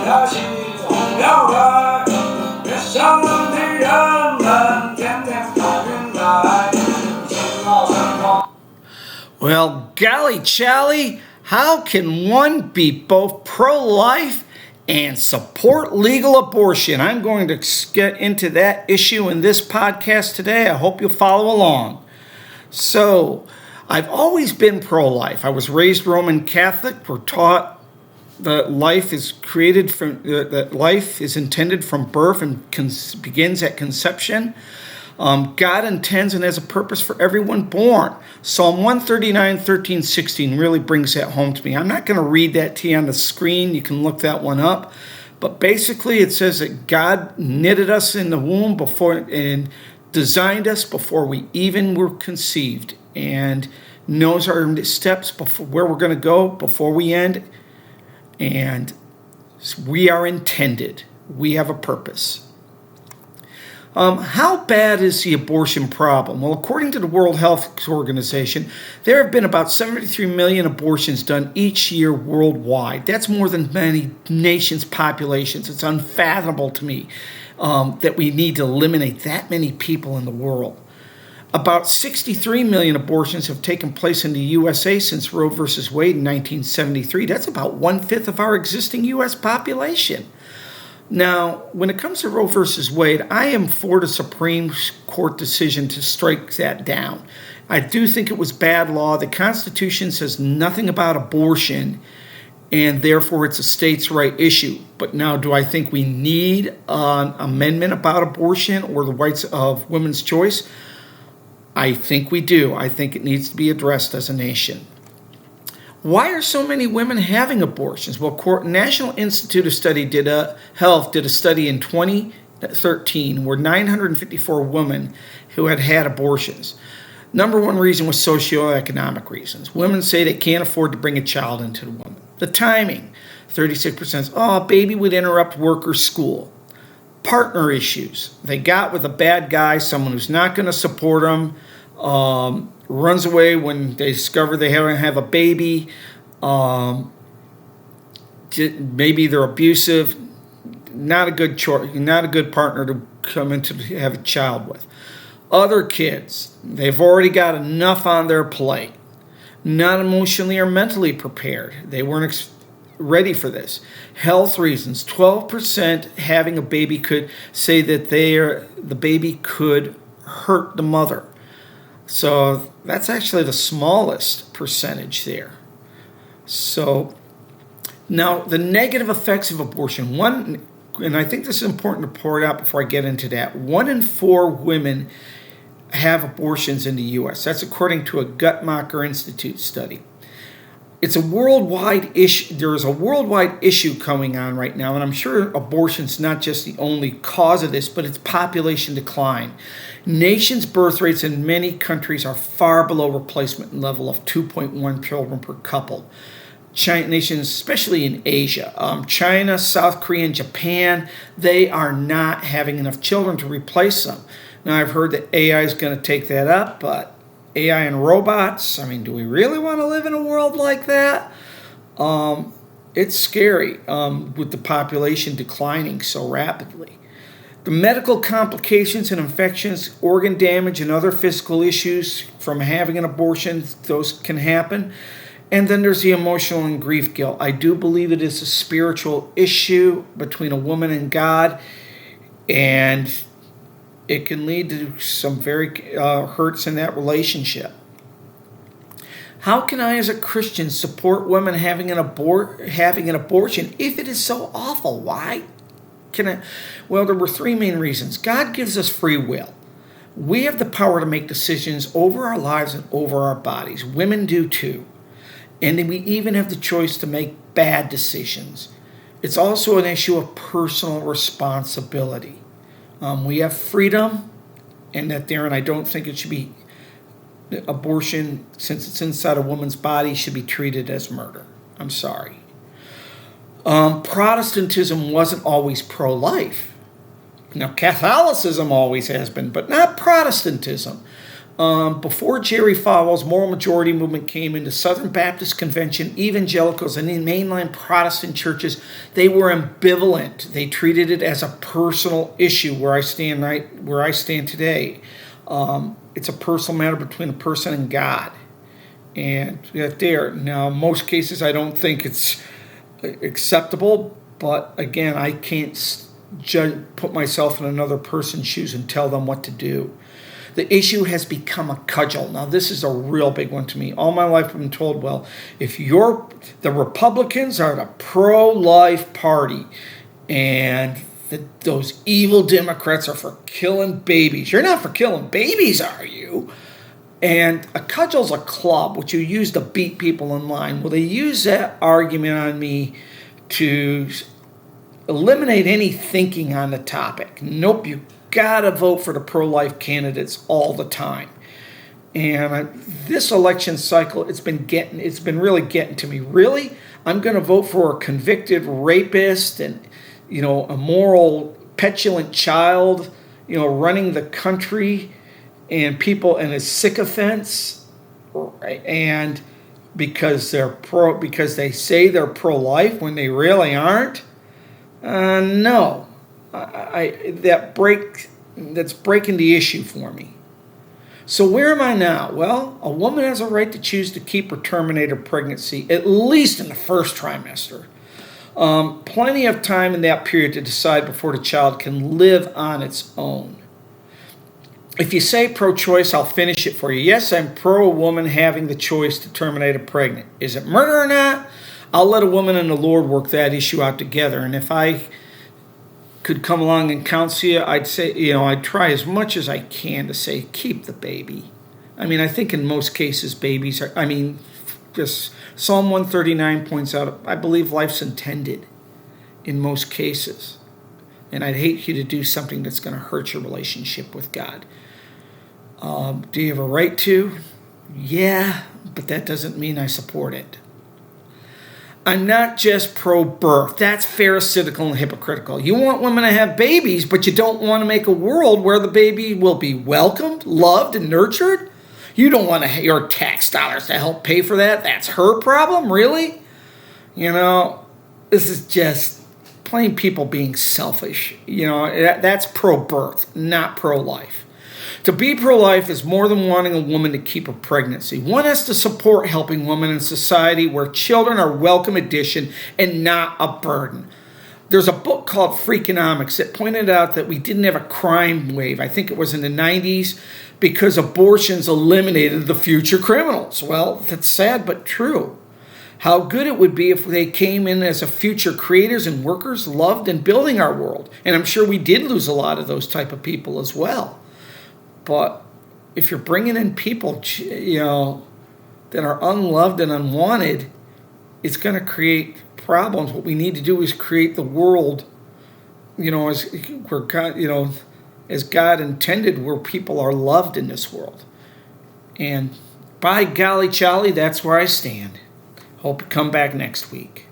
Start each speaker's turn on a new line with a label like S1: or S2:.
S1: 大气中摇摆，别想的人们天天看云来，情到深光。
S2: Well, Gollie Chollie, how can one be both pro-life and support legal abortion? I'm going to get into that issue in this podcast today. I hope you'll follow along. So, I've always been pro-life. I was raised Roman Catholic. We're taught that life is created from that life is intended from birth and begins at conception. God intends and has a purpose for everyone born. Psalm 139, 13, 16 really brings that home to me. I'm not going to read that to you on the screen. You can look that one up. But basically it says that God knitted us in the womb before and designed us before we even were conceived, and knows our steps before where we're going to go before we end. And we are intended. We have a purpose. How bad is the abortion problem? Well, according to the World Health Organization, there have been about 73 million abortions done each year worldwide. That's more than many nations' populations. It's unfathomable to me that we need to eliminate that many people in the world. About 63 million abortions have taken place in the USA since Roe v. Wade in 1973. That's about 1/5 of our existing U.S. population. Now, when it comes to Roe v. Wade, I am for the Supreme Court decision to strike that down. I do think it was bad law. The Constitution says nothing about abortion, and therefore it's a states' right issue. But now, do I think we need an amendment about abortion or the rights of women's choice? I think we do. I think it needs to be addressed as a nation. Why are so many women having abortions? Well, National Institute of Health did a study in 2013 where 954 women who had abortions. Number one reason was socioeconomic reasons. Women say they can't afford to bring a child into the womb. The timing, 36%, baby would interrupt work or school. Partner issues. They got with a bad guy, someone who's not going to support them, runs away when they discover they have a baby. Maybe they're abusive. Not a good choice, not a good partner to come into have a child with. Other kids, they've already got enough on their plate. Not emotionally or mentally prepared. They weren't ready for this. Health reasons. 12% having a baby could say that the baby could hurt the mother. So that's actually the smallest percentage there. So now the negative effects of abortion. And I think this is important to pour it out before I get into that. 1 in 4 women have abortions in the U.S. That's according to a Guttmacher Institute study. It's a worldwide issue. There is a worldwide issue going on right now, and I'm sure abortion's not just the only cause of this, but it's population decline. Nations' birth rates in many countries are far below replacement level of 2.1 children per couple. Nations, especially in Asia, China, South Korea, and Japan, they are not having enough children to replace them. Now, I've heard that AI is going to take that up, but AI and robots, do we really want to live in a world like that? It's scary with the population declining so rapidly. The medical complications and infections, organ damage, and other physical issues from having an abortion, those can happen. And then there's the emotional and grief guilt. I do believe it is a spiritual issue between a woman and God, and it can lead to some very hurts in that relationship. How can I, as a Christian, support women having an abortion if it is so awful? Why can I? Well, there were 3 main reasons. God gives us free will. We have the power to make decisions over our lives and over our bodies. Women do too. And then we even have the choice to make bad decisions. It's also an issue of personal responsibility. We have freedom, and I don't think it should be abortion, since it's inside a woman's body, should be treated as murder. I'm sorry. Protestantism wasn't always pro-life. Now, Catholicism always has been, but not Protestantism. Before Jerry Falwell's moral majority movement came into Southern Baptist Convention, evangelicals, and in mainline Protestant churches, they were ambivalent. They treated it as a personal issue. Where I stand today, it's a personal matter between a person and God. And there. Now, in most cases, I don't think it's acceptable. But again, I can't put myself in another person's shoes and tell them what to do. The issue has become a cudgel. Now, this is a real big one to me. All my life I've been told, well, if the Republicans are the pro-life party and those evil Democrats are for killing babies. You're not for killing babies, are you? And a cudgel's a club, which you use to beat people in line. Well, they use that argument on me to eliminate any thinking on the topic. Nope, you gotta vote for the pro-life candidates all the time. And this election cycle, it's been really getting to me. Really, I'm going to vote for a convicted rapist and a moral petulant child, running the country, and people and his sycophants, and because they say they're pro-life when they really aren't. No. That's breaking the issue for me. So where am I now? Well, a woman has a right to choose to keep or terminate her pregnancy, at least in the first trimester. Plenty of time in that period to decide before the child can live on its own. If you say pro-choice, I'll finish it for you. Yes, I'm pro a woman having the choice to terminate a pregnant. Is it murder or not? I'll let a woman and the Lord work that issue out together. And if I could come along and counsel you, I'd say, I'd try as much as I can to say, keep the baby. I think in most cases, babies are, just Psalm 139 points out, I believe life's intended in most cases. And I'd hate you to do something that's going to hurt your relationship with God. Do you have a right to? Yeah, but that doesn't mean I support it. I'm not just pro-birth. That's pharisaical and hypocritical. You want women to have babies, but you don't want to make a world where the baby will be welcomed, loved, and nurtured? You don't want your tax dollars to help pay for that? That's her problem? Really? This is just plain people being selfish. That's pro-birth, not pro-life. To be pro-life is more than wanting a woman to keep a pregnancy. One has to support helping women in society where children are a welcome addition and not a burden. There's a book called Freakonomics that pointed out that we didn't have a crime wave. I think it was in the 90s because abortions eliminated the future criminals. Well, that's sad but true. How good it would be if they came in as a future creators and workers, loved and building our world. And I'm sure we did lose a lot of those type of people as well. But if you're bringing in people, that are unloved and unwanted, it's going to create problems. What we need to do is create the world, as where God, as God intended, where people are loved in this world. And by Gollie Chollie, that's where I stand. Hope you come back next week.